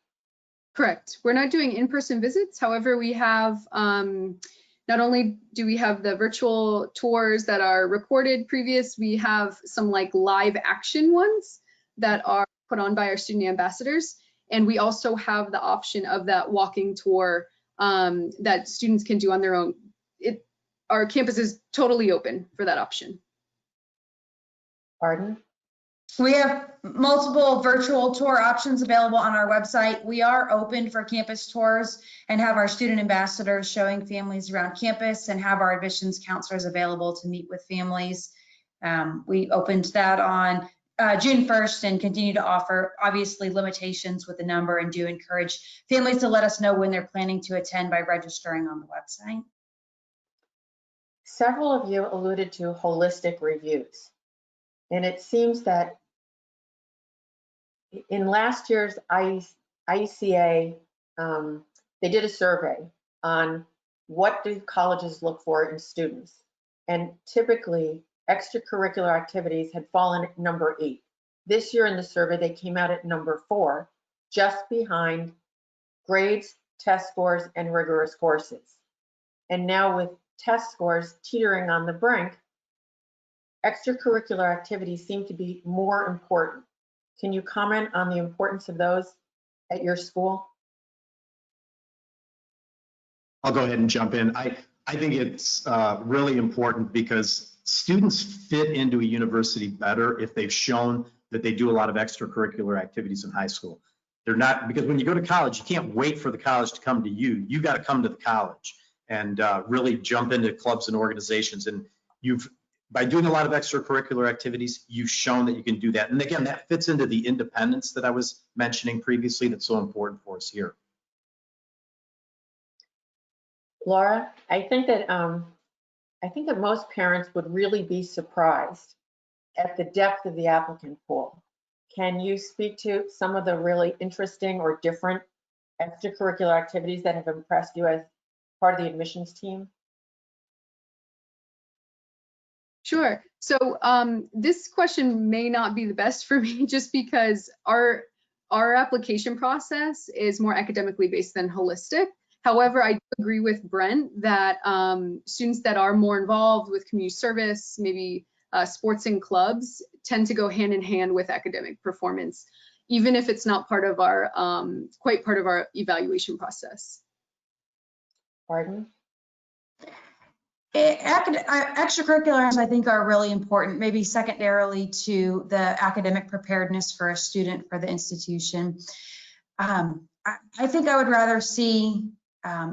Correct. We're not doing in-person visits. However, we have, not only do we have the virtual tours that are recorded previous, we have some like live action ones that are put on by our student ambassadors. And we also have the option of that walking tour that students can do on their own. Our campus is totally open for that option. Arden? We have multiple virtual tour options available on our website. We are open for campus tours and have our student ambassadors showing families around campus and have our admissions counselors available to meet with families. We opened that on June 1st and continue to offer, obviously, limitations with the number, and do encourage families to let us know when they're planning to attend by registering on the website. Several of you alluded to holistic reviews. And it seems that in last year's IECA, they did a survey on what do colleges look for in students. And typically, extracurricular activities had fallen at number 8. This year in the survey, they came out at number 4, just behind grades, test scores, and rigorous courses. And now with test scores teetering on the brink, extracurricular activities seem to be more important. Can you comment on the importance of those at your school? I'll go ahead and jump in. I think it's really important because students fit into a university better if they've shown that they do a lot of extracurricular activities in high school. They're not, because when you go to college, you can't wait for the college to come to you. You got to come to the college and really jump into clubs and organizations. And by doing a lot of extracurricular activities, you've shown that you can do that. And again, that fits into the independence that I was mentioning previously that's so important for us here. Laura, I think that most parents would really be surprised at the depth of the applicant pool. Can you speak to some of the really interesting or different extracurricular activities that have impressed you as part of the admissions team? Sure. So this question may not be the best for me just because our application process is more academically based than holistic. However, I do agree with Brent that students that are more involved with community service, maybe sports and clubs, tend to go hand in hand with academic performance, even if it's not part of our, quite part of our evaluation process. Arden? Extracurriculars, I think, are really important, maybe secondarily to the academic preparedness for a student for the institution. I think I would rather see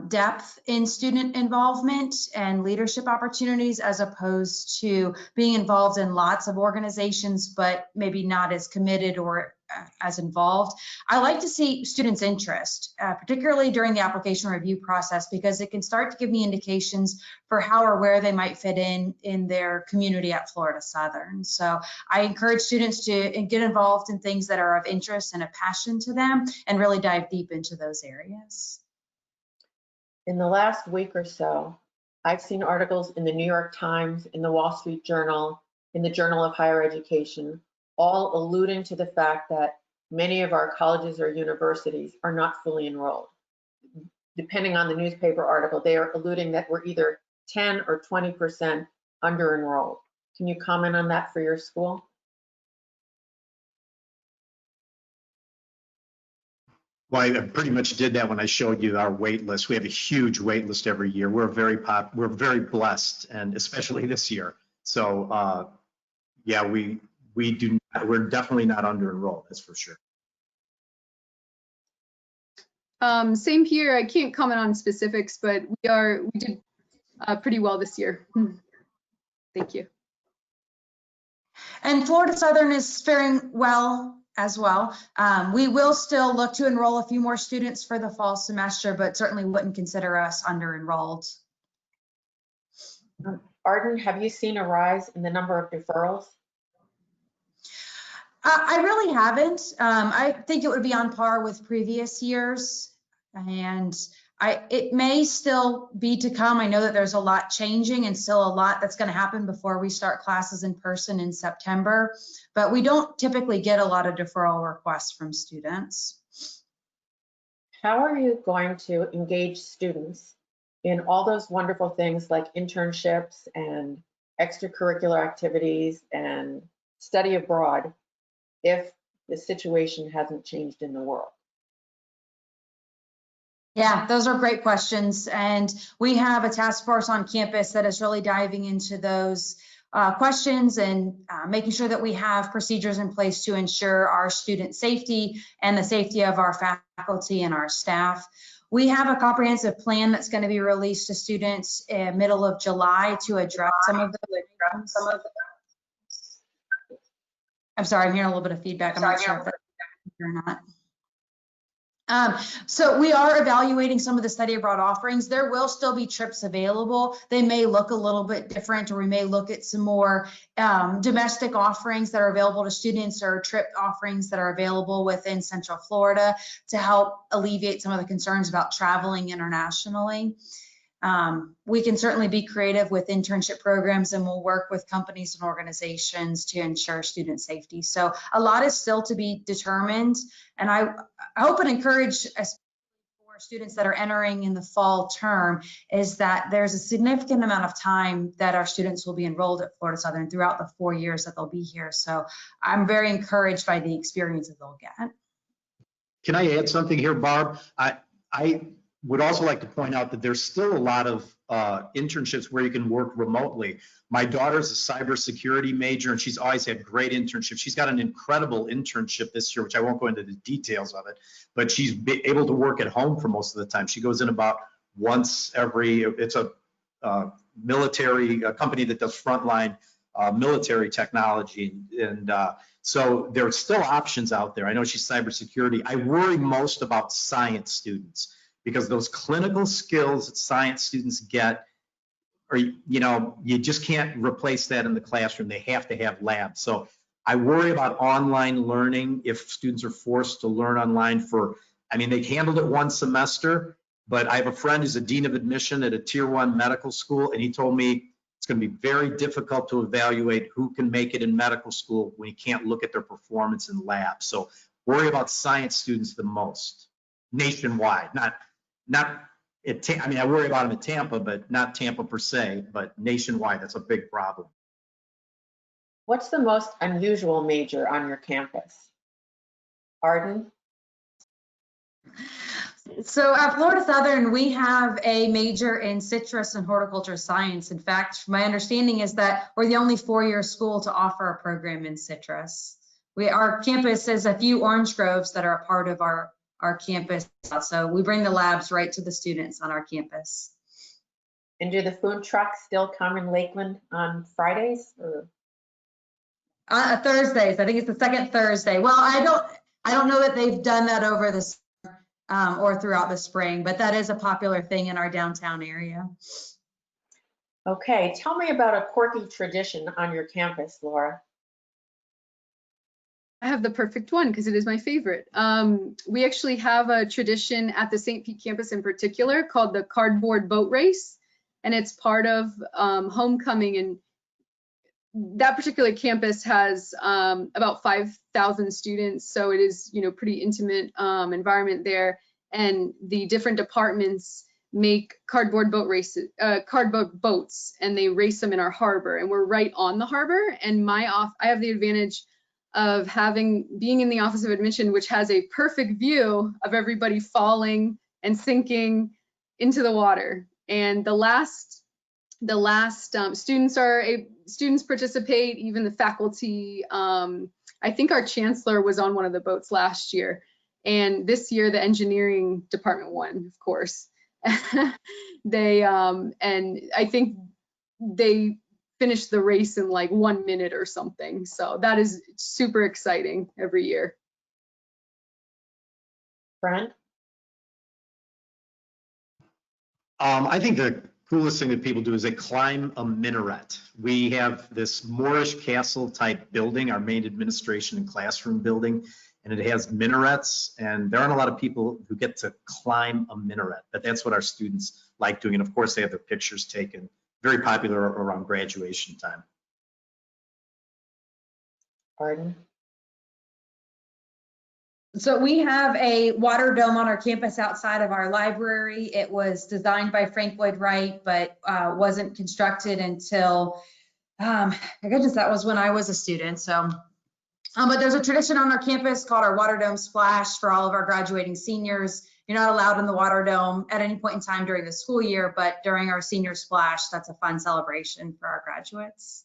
depth in student involvement and leadership opportunities as opposed to being involved in lots of organizations, but maybe not as committed or as involved. I like to see students' interest, particularly during the application review process, because it can start to give me indications for how or where they might fit in their community at Florida Southern. So I encourage students to get involved in things that are of interest and a passion to them and really dive deep into those areas. In the last week or so, I've seen articles in the New York Times, in the Wall Street Journal, in the Journal of Higher Education, all alluding to the fact that many of our colleges or universities are not fully enrolled. Depending on the newspaper article, they are alluding that we're either 10 or 20% under enrolled. Can you comment on that for your school? Well, I pretty much did that when I showed you our wait list. We have a huge wait list every year. We're very blessed, and especially this year. So yeah, we're definitely not under enrolled, that's for sure. Same here. I can't comment on specifics, but we did pretty well this year. Thank you. And Florida Southern is faring well as well. We will still look to enroll a few more students for the fall semester, but certainly wouldn't consider us under enrolled. Arden, have you seen a rise in the number of deferrals? I really haven't. I think it would be on par with previous years, and it may still be to come. I know that there's a lot changing and still a lot that's going to happen before we start classes in person in September, but we don't typically get a lot of deferral requests from students. How are you going to engage students in all those wonderful things like internships and extracurricular activities and study abroad if the situation hasn't changed in the world? Yeah, those are great questions. And we have a task force on campus that is really diving into those questions and making sure that we have procedures in place to ensure our student safety and the safety of our faculty and our staff. We have a comprehensive plan that's going to be released to students in middle of July to address some of the. I'm sorry, I'm hearing a little bit of feedback. I'm not sure if that's or not. So we are evaluating some of the study abroad offerings. There will still be trips available. They may look a little bit different, or we may look at some more domestic offerings that are available to students, or trip offerings that are available within Central Florida to help alleviate some of the concerns about traveling internationally. We can certainly be creative with internship programs, and we'll work with companies and organizations to ensure student safety. So a lot is still to be determined, and I hope and encourage, especially for students that are entering in the fall term, is that there's a significant amount of time that our students will be enrolled at Florida Southern throughout the 4 years that they'll be here. So I'm very encouraged by the experience that they'll get. Can I add something here, Barb? I would also like to point out that there's still a lot of internships where you can work remotely. My daughter's a cybersecurity major, and she's always had great internships. She's got an incredible internship this year, which I won't go into the details of it, but she's able to work at home for most of the time. She goes in about once every, it's a military company that does frontline military technology. And so there are still options out there. I know she's cybersecurity. I worry most about science students, because those clinical skills that science students get, or, you know, you just can't replace that in the classroom. They have to have labs. So I worry about online learning if students are forced to learn online for, I mean, they handled it one semester, but I have a friend who's a dean of admission at a tier 1 medical school, and he told me it's going to be very difficult to evaluate who can make it in medical school when you can't look at their performance in labs. So worry about science students the most nationwide, not I mean, I worry about them at Tampa, but not Tampa per se, but nationwide. That's a big problem. What's the most unusual major on your campus? Arden? So at Florida Southern, we have a major in citrus and horticulture science. In fact, my understanding is that we're the only 4-year school to offer a program in citrus. Our campus has a few orange groves that are a part of our campus. So we bring the labs right to the students on our campus. And do the food trucks still come in Lakeland on Fridays? Or? Thursdays. I think it's the second Thursday. Well, I don't know that they've done that over the summer or throughout the spring, but that is a popular thing in our downtown area. Okay, tell me about a quirky tradition on your campus, Laura. I have the perfect one because it is my favorite. We actually have a tradition at the St. Pete campus in particular called the cardboard boat race, and it's part of homecoming. And that particular campus has about 5,000 students, so it is, you know, pretty intimate environment there. And the different departments make cardboard boats, and they race them in our harbor. And we're right on the harbor. And I have the advantage of being in the Office of Admission, which has a perfect view of everybody falling and sinking into the water. And the last students participate, even the faculty. I think our chancellor was on one of the boats last year, and this year the engineering department won, of course. And I think they finished the race in like 1 minute or something. So that is super exciting every year. Brent? I think the coolest thing that people do is they climb a minaret. We have this Moorish castle type building, our main administration and classroom building, and it has minarets, and there aren't a lot of people who get to climb a minaret, but that's what our students like doing. And of course, they have their pictures taken. Very popular around graduation time. Arden? So we have a water dome on our campus outside of our library. It was designed by Frank Lloyd Wright, but wasn't constructed until, I guess that was when I was a student. So, but there's a tradition on our campus called our water dome splash for all of our graduating seniors. You're not allowed in the water dome at any point in time during the school year, but during our senior splash, that's a fun celebration for our graduates.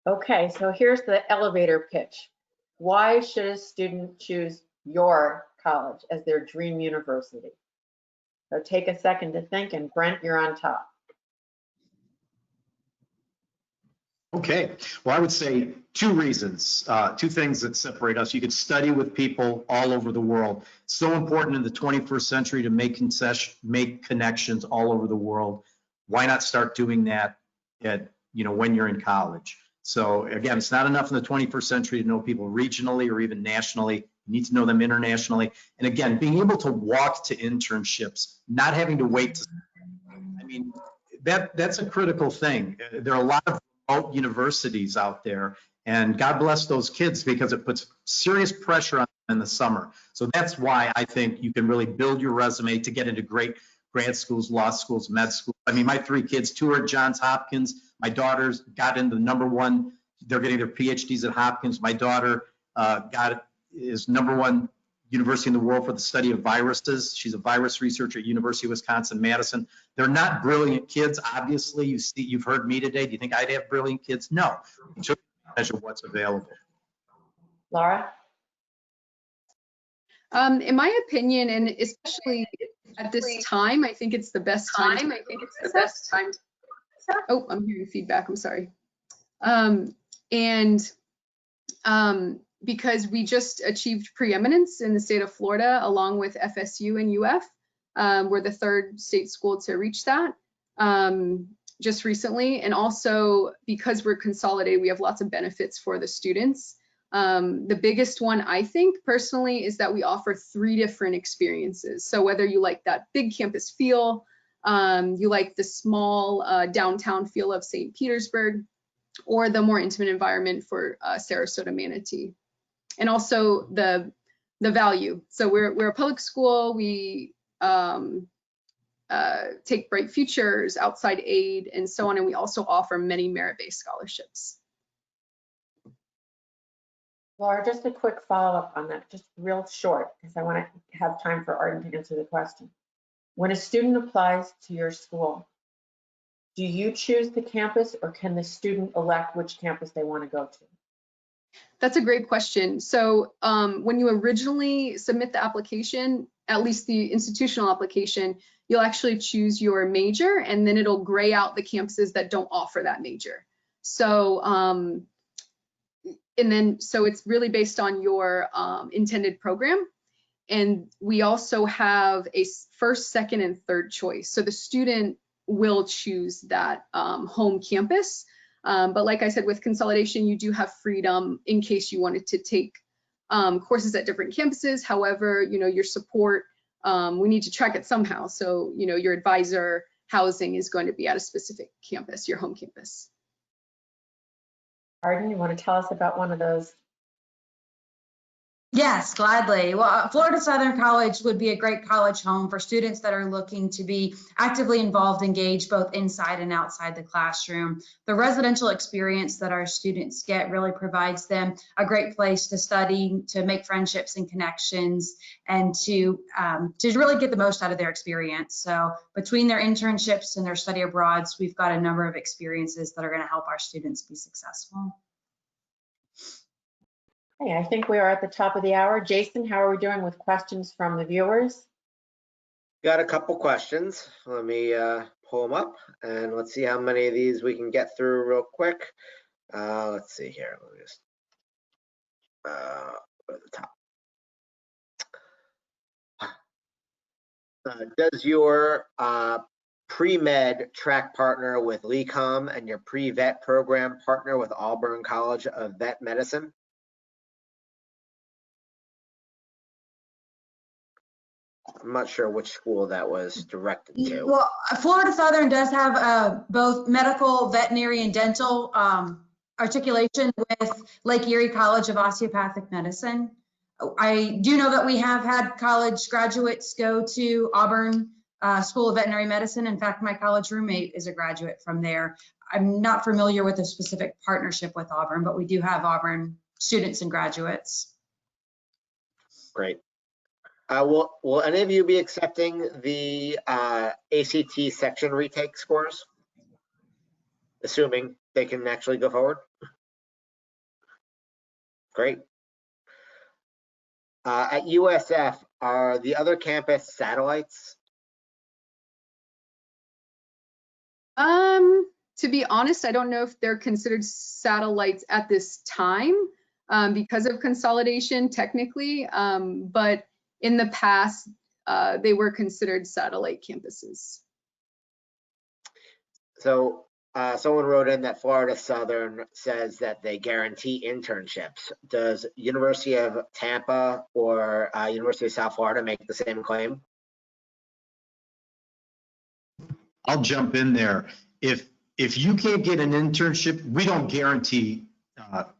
Okay, so here's the elevator pitch. Why should a student choose your college as their dream university? So take a second to think, and Brent, you're on top. Okay, well, I would say two reasons, two things that separate us. You could study with people all over the world. So important in the 21st century to make connections all over the world. Why not start doing that at, when you're in college? So again, it's not enough in the 21st century to know people regionally or even nationally. You need to know them internationally. And again, being able to walk to internships, not having to wait. That's a critical thing. There are a lot of remote universities out there, and God bless those kids because it puts serious pressure on them in the summer. So that's why I think you can really build your resume to get into great grad schools, law schools, med schools. My 3 kids, 2 are at Johns Hopkins. My daughters got into the #1. They're getting their PhDs at Hopkins. My daughter is #1 university in the world for the study of viruses. She's a virus researcher at University of Wisconsin-Madison. They're not brilliant kids, obviously. You've heard me today. Do you think I'd have brilliant kids? No. You should measure what's available. Laura? In my opinion, and especially at this time, I think it's the best time. Oh, I'm hearing feedback. I'm sorry. Because we just achieved preeminence in the state of Florida, along with FSU and UF. We're the 3rd state school to reach that just recently. And also because we're consolidated, we have lots of benefits for the students. The biggest one, I think personally, is that we offer 3 different experiences. So whether you like that big campus feel, you like the small downtown feel of St. Petersburg, or the more intimate environment for Sarasota Manatee. And also the value. So we're a public school. We take Bright Futures, outside aid, and so on. And we also offer many merit-based scholarships. Laura, just a quick follow-up on that, just real short, because I want to have time for Arden to answer the question. When a student applies to your school, do you choose the campus, or can the student elect which campus they want to go to? That's a great question. So when you originally submit the application, at least the institutional application, you'll actually choose your major, and then it'll gray out the campuses that don't offer that major. So so it's really based on your intended program. And we also have a 1st, 2nd, and 3rd choice. So the student will choose that home campus. But like I said, with consolidation, you do have freedom in case you wanted to take courses at different campuses. However, your support, we need to track it somehow. So, your advisor housing is going to be at a specific campus, your home campus. Arden, you want to tell us about one of those? Yes, gladly. Well, Florida Southern College would be a great college home for students that are looking to be actively involved, engaged both inside and outside the classroom. The residential experience that our students get really provides them a great place to study, to make friendships and connections, and to really get the most out of their experience. So between their internships and their study abroads, we've got a number of experiences that are going to help our students be successful. Hey, I think we are at the top of the hour. Jason, how are we doing with questions from the viewers? Got a couple questions. Let me pull them up, and let's see how many of these we can get through real quick. Let's see here. Let me just go to the top. Does your pre-med track partner with LECOM and your pre-vet program partner with Auburn College of Vet Medicine? I'm not sure which school that was directed to. Well, Florida Southern does have both medical, veterinary, and dental articulation with Lake Erie College of Osteopathic Medicine. I do know that we have had college graduates go to Auburn School of Veterinary Medicine. In fact, my college roommate is a graduate from there. I'm not familiar with a specific partnership with Auburn, but we do have Auburn students and graduates. Great. Will any of you be accepting the ACT section retake scores? Assuming they can actually go forward? Great. At USF, are the other campus satellites? To be honest, I don't know if they're considered satellites at this time because of consolidation technically, but in the past, they were considered satellite campuses. So someone wrote in that Florida Southern says that they guarantee internships. Does University of Tampa or University of South Florida make the same claim? I'll jump in there. If you can't get an internship, we don't guarantee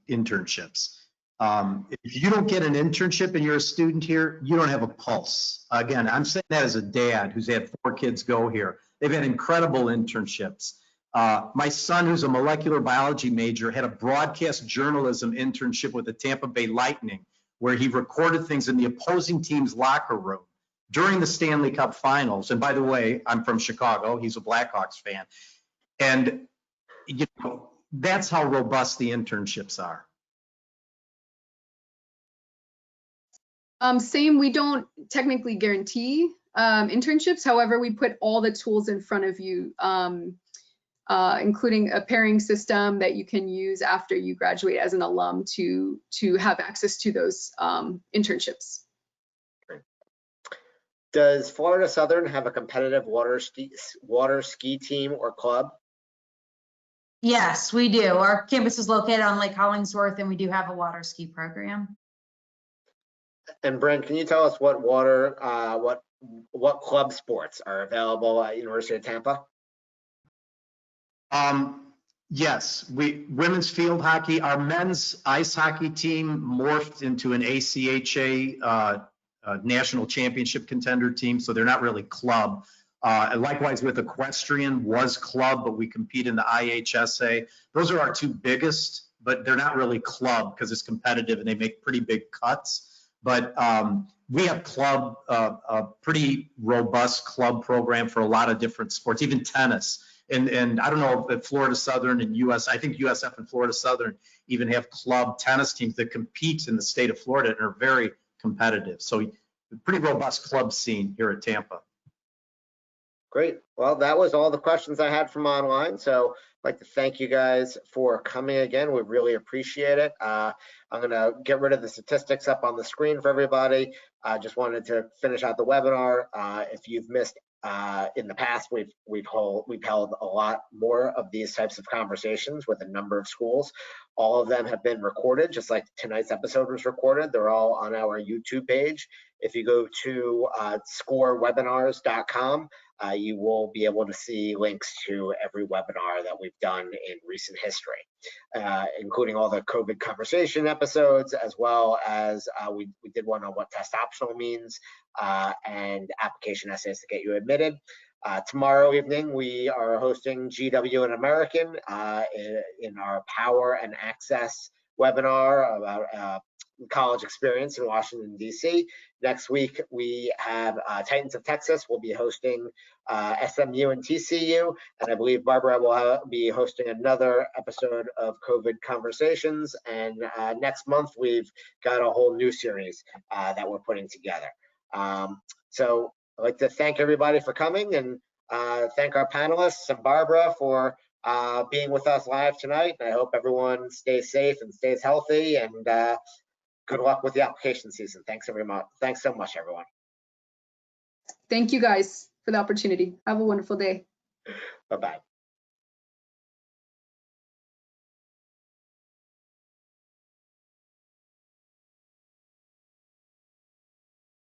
internships. If you don't get an internship and you're a student here, you don't have a pulse. Again, I'm saying that as a dad who's had 4 kids go here. They've had incredible internships. My son, who's a molecular biology major, had a broadcast journalism internship with the Tampa Bay Lightning, where he recorded things in the opposing team's locker room during the Stanley Cup Finals. And by the way, I'm from Chicago. He's a Blackhawks fan. And you know, that's how robust the internships are. Same, we don't technically guarantee internships. However, we put all the tools in front of you, including a pairing system that you can use after you graduate as an alum to have access to those internships. Does Florida Southern have a competitive water ski team or club? Yes, we do. Our campus is located on Lake Hollingsworth, and we do have a water ski program. And Brent, can you tell us what what club sports are available at University of Tampa? Yes, women's field hockey, our men's ice hockey team morphed into an ACHA national championship contender team, so they're not really club. And likewise with equestrian was club, but we compete in the IHSA. Those are our 2 biggest, but they're not really club because it's competitive and they make pretty big cuts. But we have club, a pretty robust club program for a lot of different sports, even tennis. And I don't know if Florida Southern and I think USF and Florida Southern even have club tennis teams that compete in the state of Florida and are very competitive. So pretty robust club scene here at Tampa. Great. Well, that was all the questions I had from online. So I'd like to thank you guys for coming again. We really appreciate it. I'm going to get rid of the statistics up on the screen for everybody. I just wanted to finish out the webinar. If you've missed in the past, we've held a lot more of these types of conversations with a number of schools. All of them have been recorded, just like tonight's episode was recorded. They're all on our YouTube page. If you go to scorewebinars.com, you will be able to see links to every webinar that we've done in recent history, including all the COVID conversation episodes, as well as we did one on what test optional means and application essays to get you admitted. Tomorrow evening, we are hosting GW and American in our Power and Access webinar about college experience in Washington, D.C. Next week, we have Titans of Texas. We'll be hosting SMU and TCU. And I believe Barbara will be hosting another episode of COVID Conversations. And next month, we've got a whole new series that we're putting together. So I'd like to thank everybody for coming and thank our panelists and Barbara for being with us live tonight. And I hope everyone stays safe and stays healthy, and good luck with the application season. Thanks so much, everyone. Thank you guys for the opportunity. Have a wonderful day. Bye-bye.